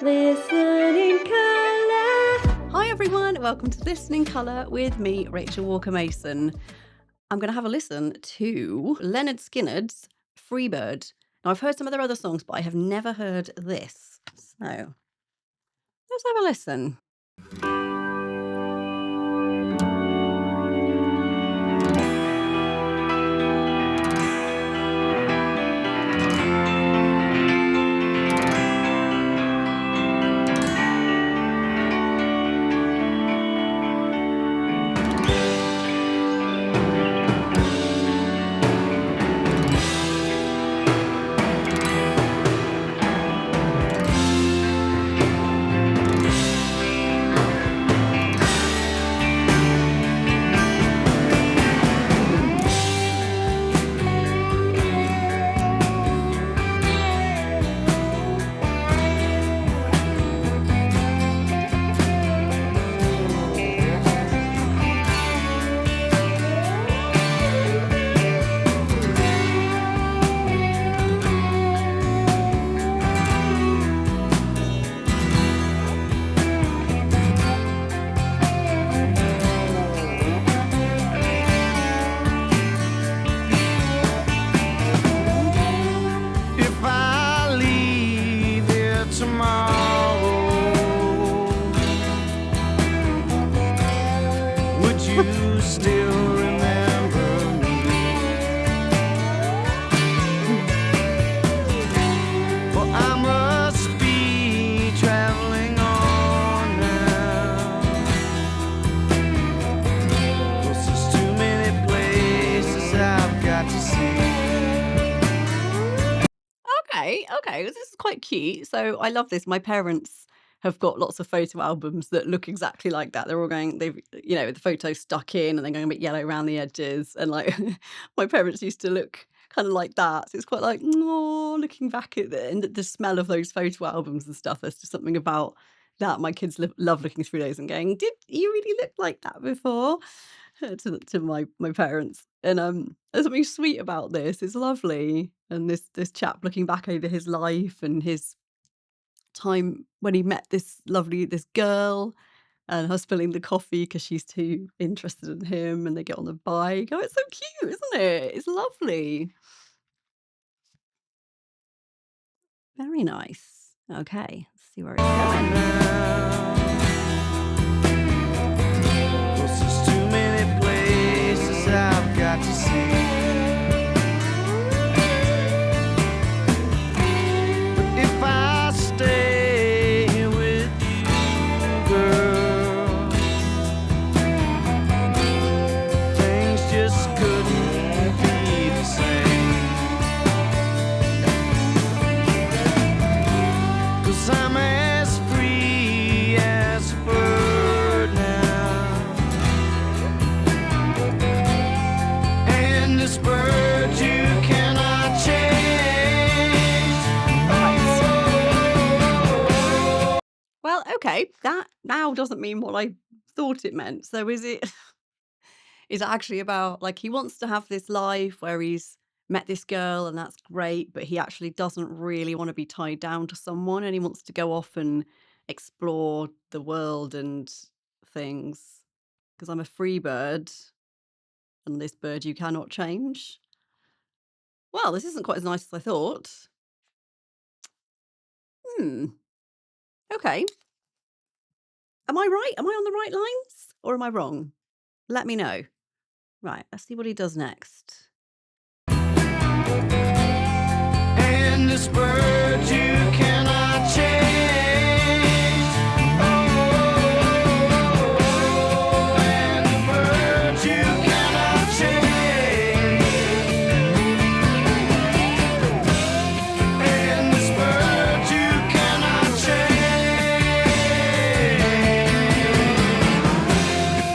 Listening Colour. Hi everyone, welcome to Listening Colour with me, Rachel Walker-Mason. I'm going to have a listen to Lynyrd Skynyrd's Freebird. Now I've heard some of their other songs, but I have never heard this. So let's have a listen. Okay, this is quite cute. So I love this. My parents have got lots of photo albums that look exactly like that. They're all going, the photos stuck in and they're going a bit yellow around the edges. And like my parents used to look kind of like that. So it's quite like, oh, looking back at it and the smell of those photo albums and stuff. There's just something about that. My kids love looking through those and going, did you really look like that before? To my parents. And there's something sweet about this. It's lovely. And this chap looking back over his life and his time when he met this girl and her spilling the coffee because she's too interested in him and they get on the bike. Oh, it's so cute, isn't it? It's lovely. Very nice. Okay, let's see where it's going. I've got to see. But if I stay with you, girl, things just couldn't be the same. 'Cause I'm as free as a bird now. This bird you cannot change. Oh. Well, okay, that now doesn't mean what I thought it meant. So is it actually about like he wants to have this life where he's met this girl and that's great, but he actually doesn't really want to be tied down to someone and he wants to go off and explore the world and things because I'm a free bird and this bird you cannot change. Well, this isn't quite as nice as I thought. Okay. Am I right? Am I on the right lines or am I wrong? Let me know. Right, let's see what he does next. And this bird you cannot change. Oh, and the bird you cannot change. And this bird you cannot change.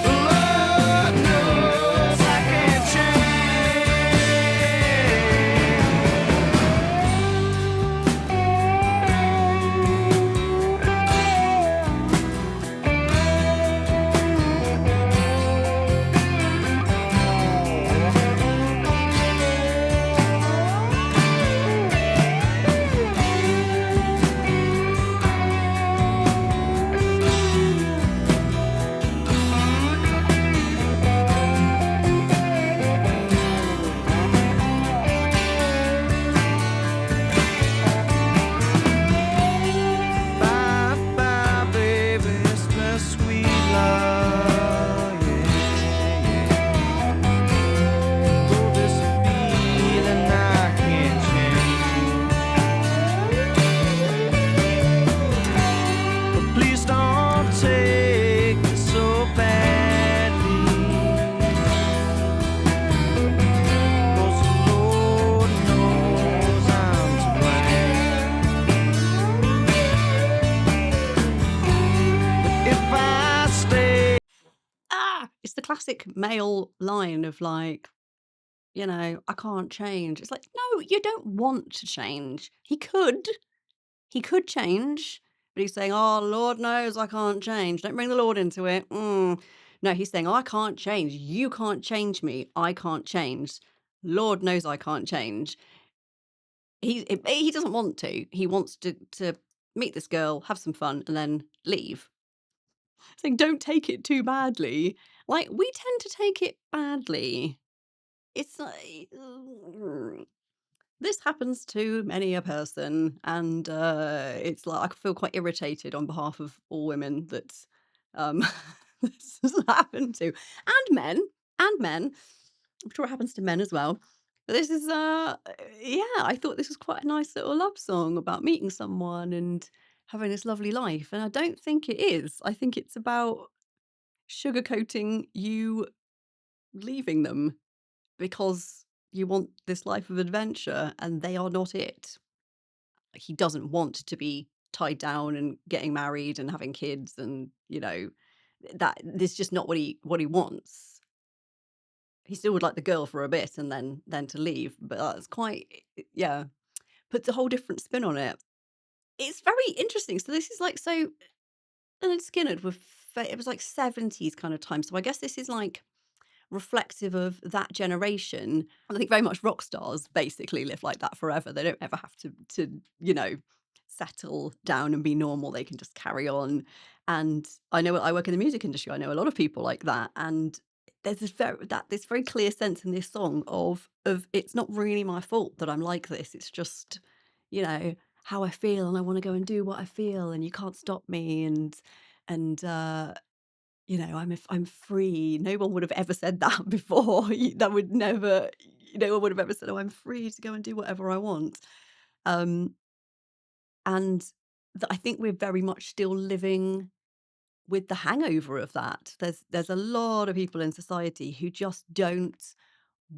Lord knows I can't change. if I stay. It's the classic male line of like, I can't change. It's like, no, you don't want to change. He could change, but he's saying, "Oh, Lord knows I can't change. Don't bring the Lord into it." No, he's saying, "Oh, I can't change. You can't change me. I can't change. Lord knows I can't change." He doesn't want to. He wants to meet this girl, have some fun, and then leave. Saying, "Don't take it too badly." Like, we tend to take it badly. It's like, this happens to many a person, and, it's like I feel quite irritated on behalf of all women that, um, this has happened to, and men. I'm sure it happens to men as well. But this is, yeah, I thought this was quite a nice little love song about meeting someone and having this lovely life, and I don't think it is. I think it's about sugarcoating you leaving them because you want this life of adventure and they are not it. Like, he doesn't want to be tied down and getting married and having kids and, that this is just not what he wants. He still would like the girl for a bit and then to leave, but that's quite, yeah, puts a whole different spin on it. It's very interesting. So this is like, so Lynyrd Skynyrd it was like 70s kind of time. So I guess this is like reflective of that generation. And I think very much rock stars basically live like that forever. They don't ever have to settle down and be normal. They can just carry on. And I know I work in the music industry. I know a lot of people like that. And there's this very clear sense in this song of it's not really my fault that I'm like this. It's just, you know, how I feel and I want to go and do what I feel and you can't stop me and I'm free. No one would have ever said that before. That would never, no one would have ever said, "Oh, I'm free to go and do whatever I want." Um, and I think we're very much still living with the hangover of that. There's a lot of people in society who just don't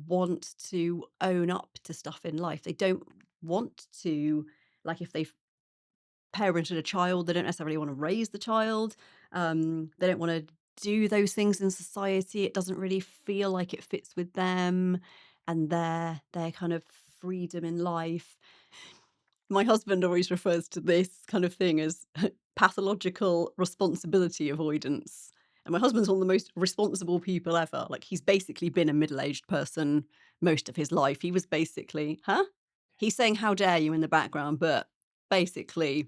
want to own up to stuff in life. They don't want to, like, if they've parented a child, they don't necessarily want to raise the child. They don't want to do those things in society. It doesn't really feel like it fits with them and their kind of freedom in life. My husband always refers to this kind of thing as pathological responsibility avoidance. And my husband's one of the most responsible people ever. Like, he's basically been a middle-aged person most of his life. He was basically, huh? He's saying how dare you in the background, but basically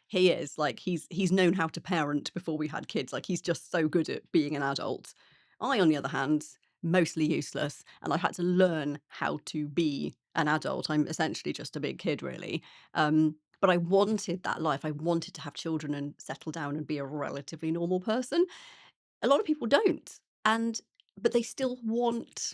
he is like he's known how to parent before we had kids. Like, he's just so good at being an adult. I, on the other hand, mostly useless, and I've had to learn how to be an adult. I'm essentially just a big kid, really. But I wanted that life. I wanted to have children and settle down and be a relatively normal person. A lot of people don't, but they still want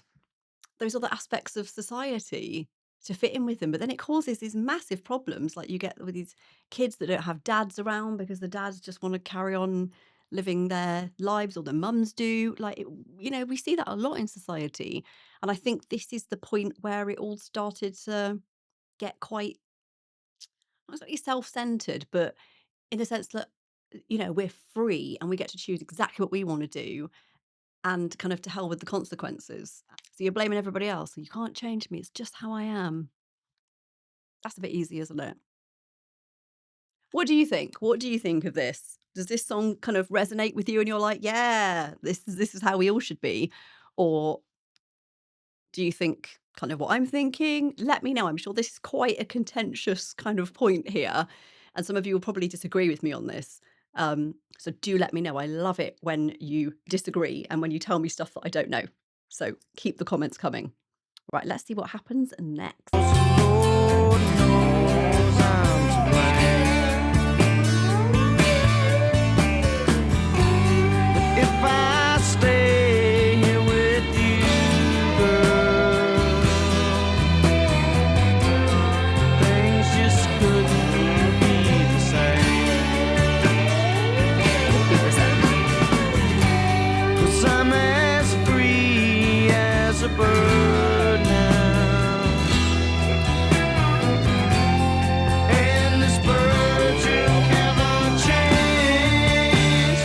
those other aspects of society to fit in with them. But then it causes these massive problems, like you get with these kids that don't have dads around because the dads just want to carry on living their lives, or the mums do. Like, we see that a lot in society. And I think this is the point where it all started to get quite, not exactly self-centered, but in the sense that, we're free and we get to choose exactly what we want to do, and kind of to hell with the consequences. So you're blaming everybody else. You can't change me. It's just how I am. That's a bit easy, isn't it? What do you think? What do you think of this? Does this song kind of resonate with you and you're like, yeah, this is how we all should be? Or do you think kind of what I'm thinking? Let me know. I'm sure this is quite a contentious kind of point here. And some of you will probably disagree with me on this. So do let me know. I love it when you disagree and when you tell me stuff that I don't know. So keep the comments coming. Right, let's see what happens next. Lord knows I'm to blame. But if I stay here with you, girl, things just couldn't be the same. 'Cause I'm as free as a bird now, and this bird you cannot change.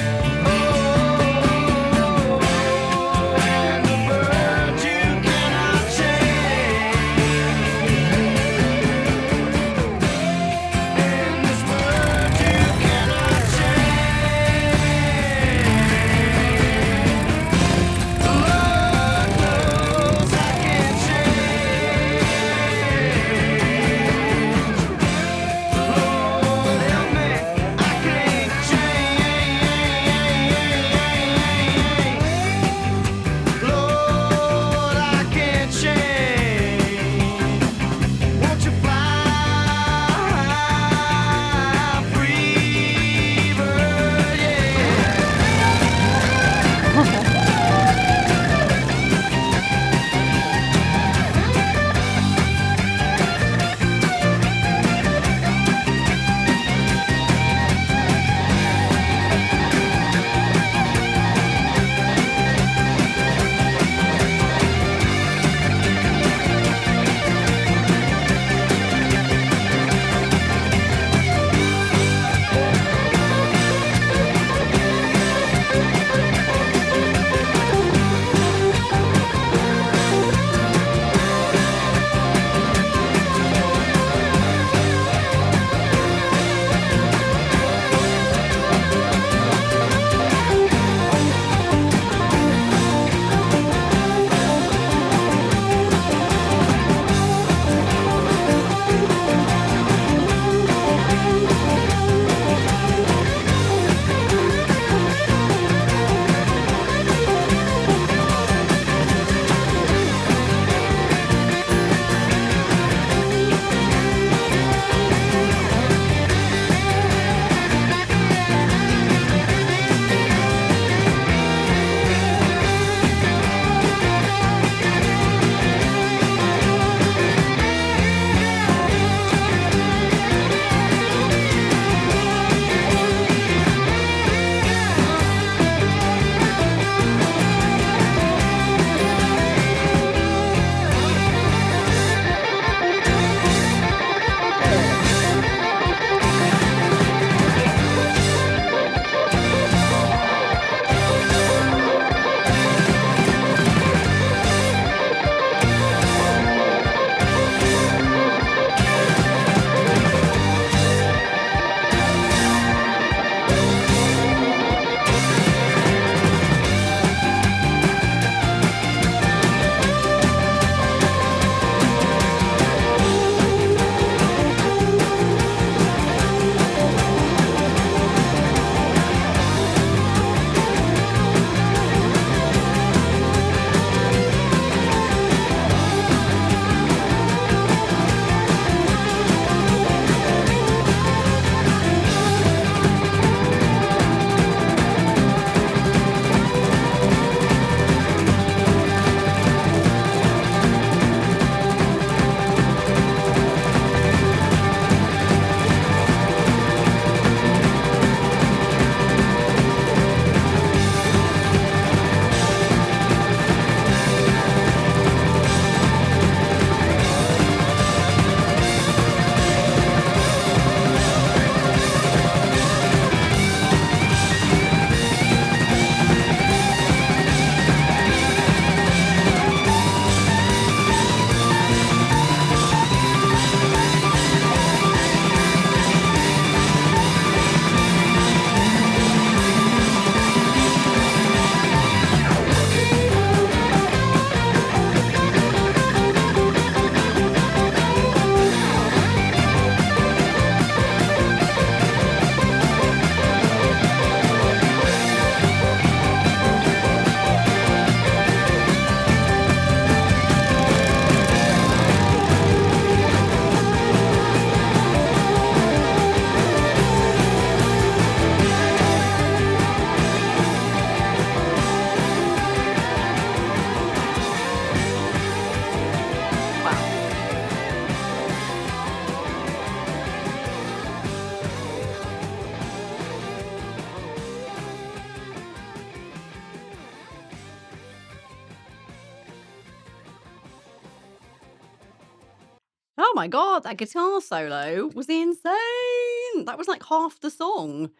my god, that guitar solo was insane. That was like half the song.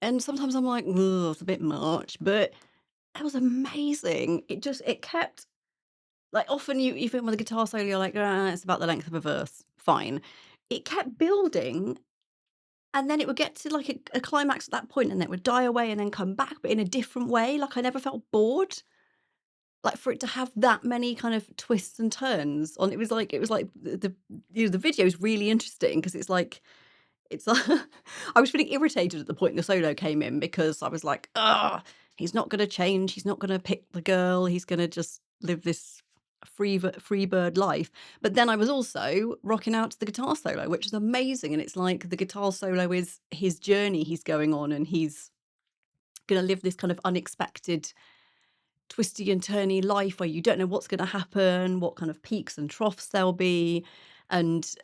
And sometimes I'm like, "Ugh, it's a bit much," but that was amazing. It kept like, often you think with a guitar solo, you're like, "Ah, it's about the length of a verse." Fine. It kept building, and then it would get to, like, a climax at that point, and it would die away and then come back, but in a different way. Like, I never felt bored. Like, for it to have that many kind of twists and turns on it was like the video is really interesting because it's like it's I was feeling irritated at the point the solo came in because I was like, "Ugh, he's not gonna change, he's not gonna pick the girl, he's gonna just live this free bird life." But then I was also rocking out to the guitar solo, which is amazing, and it's like the guitar solo is his journey he's going on, and he's gonna live this kind of unexpected twisty and turny life where you don't know what's gonna happen, what kind of peaks and troughs there'll be, and,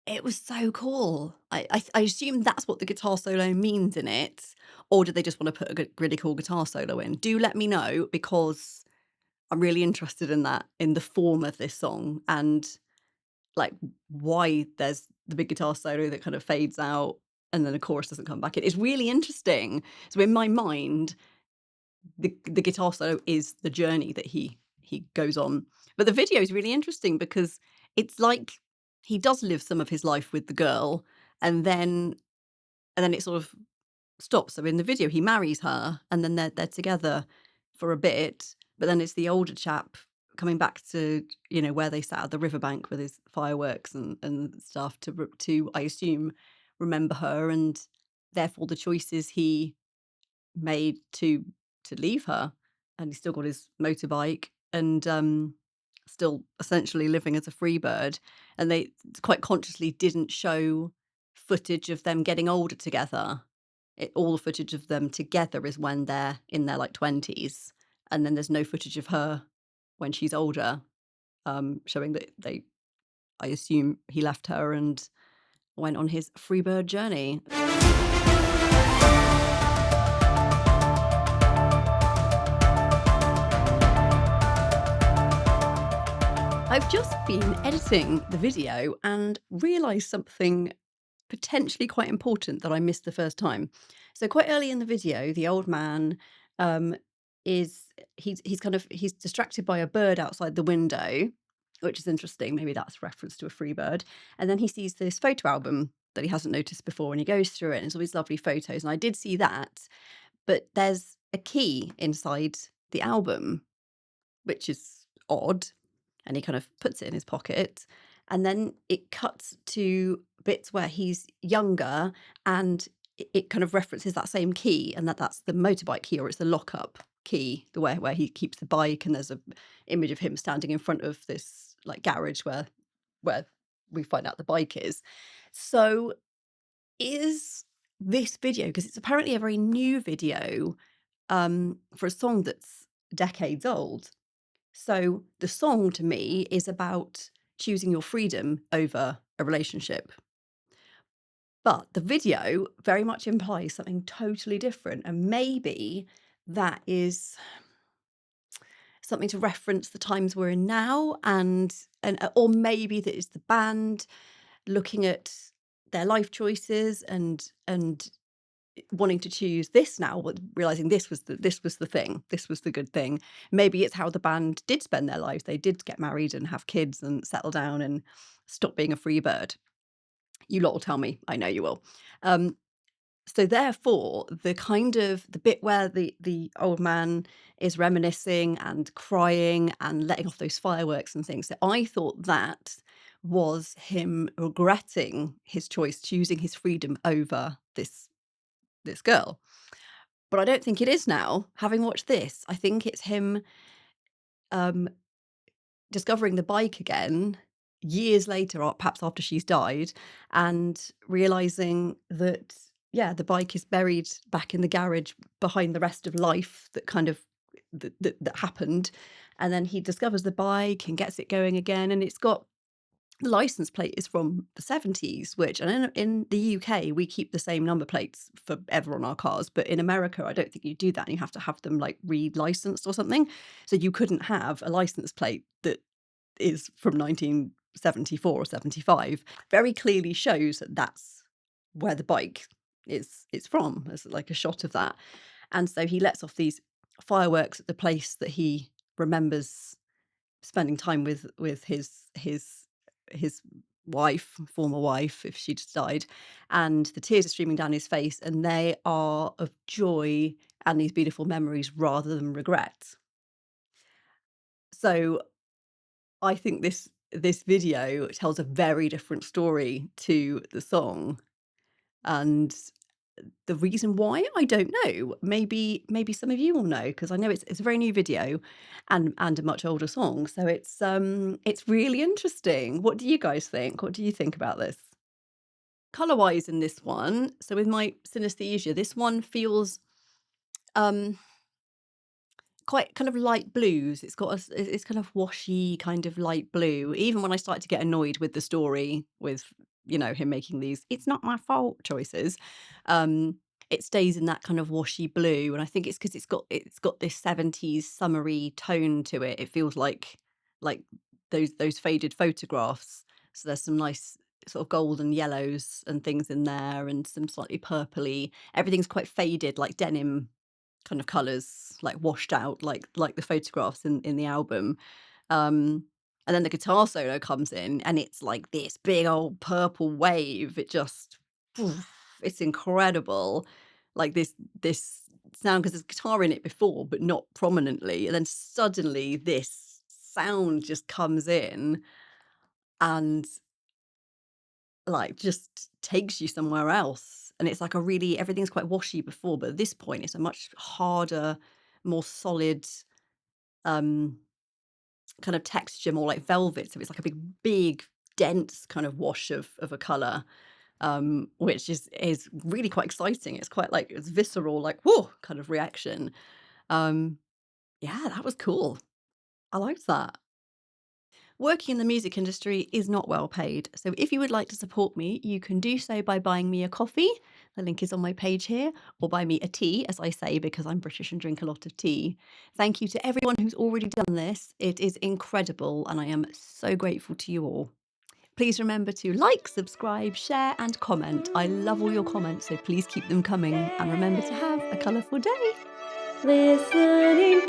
it was so cool. I assume that's what the guitar solo means in it, or did they just wanna put a good really cool guitar solo in? Do let me know because I'm really interested in that, in the form of this song and, like, why there's the big guitar solo that kind of fades out and then the chorus doesn't come back in. It's really interesting. So in my mind, the guitar solo is the journey that he goes on. But the video is really interesting because it's like he does live some of his life with the girl and then it sort of stops. So in the video he marries her and then they're together for a bit, but then it's the older chap coming back to, where they sat at the riverbank with his fireworks and stuff to I assume remember her and therefore the choices he made to leave her, and he's still got his motorbike and, still essentially living as a free bird, and they quite consciously didn't show footage of them getting older together. All the footage of them together is when they're in their, like, 20s, and then there's no footage of her when she's older, showing that I assume he left her and went on his free bird journey. I've just been editing the video and realised something potentially quite important that I missed the first time. So quite early in the video, the old man um, is he's distracted by a bird outside the window, which is interesting. Maybe that's a reference to a free bird. And then he sees this photo album that he hasn't noticed before, and he goes through it, and it's all these lovely photos. And I did see that, but there's a key inside the album, which is odd, and he kind of puts it in his pocket, and then it cuts to bits where he's younger, and it kind of references that same key, and that's the motorbike key, or it's the lockup key, the way where he keeps the bike, and there's a image of him standing in front of this, like, garage where we find out the bike is. So, is this video, because it's apparently a very new video, for a song that's decades old, so the song to me is about choosing your freedom over a relationship. But the video very much implies something totally different. And maybe that is something to reference the times we're in now and or maybe that is the band looking at their life choices and wanting to choose this now, but realizing this was the thing, this was the good thing. Maybe it's how the band did spend their lives. They did get married and have kids and settle down and stop being a free bird. You lot will tell me. I know you will. Um, so therefore, the bit where the old man is reminiscing and crying and letting off those fireworks and things. So I thought that was him regretting his choice, choosing his freedom over this girl. But I don't think it is now, having watched this. I think it's him, um, discovering the bike again years later, or perhaps after she's died, and realizing that, yeah, the bike is buried back in the garage behind the rest of life that kind of that happened. And then he discovers the bike and gets it going again, and it's got the license plate is from the 70s, which and in the UK, we keep the same number plates forever on our cars. But in America, I don't think you do that. You have to have them like re-licensed or something. So you couldn't have a license plate that is from 74 or 75, very clearly shows that that's where the bike is from. There's like a shot of that. And so he lets off these fireworks at the place that he remembers spending time with his wife, former wife, if she'd died, and the tears are streaming down his face, and they are of joy and these beautiful memories rather than regret. So I think this video tells a very different story to the song, and the reason why, I don't know. Maybe some of you will know, because I know it's a very new video and a much older song, so it's really interesting. What do you guys think? What do you think about this? Color-wise in this one, so with my synesthesia, this one feels, um quite kind of light blues. It's got it's kind of washy, kind of light blue. Even when I started to get annoyed with the story, with, him making these "it's not my fault" choices, um, it stays in that kind of washy blue, and I think it's because it's got this 70s summery tone to it. It feels like those faded photographs. So there's some nice sort of golden yellows and things in there, and some slightly purpley. Everything's quite faded, like denim kind of colours, like washed out, like the photographs in the album. And then the guitar solo comes in, and it's like this big old purple wave. It just, poof, it's incredible. Like this sound, because there's guitar in it before, but not prominently, and then suddenly this sound just comes in and like just takes you somewhere else. And it's like a really, everything's quite washy before, but at this point it's a much harder, more solid um kind of texture, more like velvet. So it's like a big dense kind of wash of a color, which is really quite exciting. It's quite like, it's visceral, like whoa kind of reaction. um yeah, that was cool. I liked that. Working in the music industry is not well paid, so if you would like to support me, you can do so by buying me a coffee. The link is on my page here, or buy me a tea, as I say, because I'm British and drink a lot of tea. Thank you to everyone who's already done this. It is incredible, and I am so grateful to you all. Please remember to like, subscribe, share, and comment. I love all your comments, so please keep them coming, and remember to have a colourful day. Listening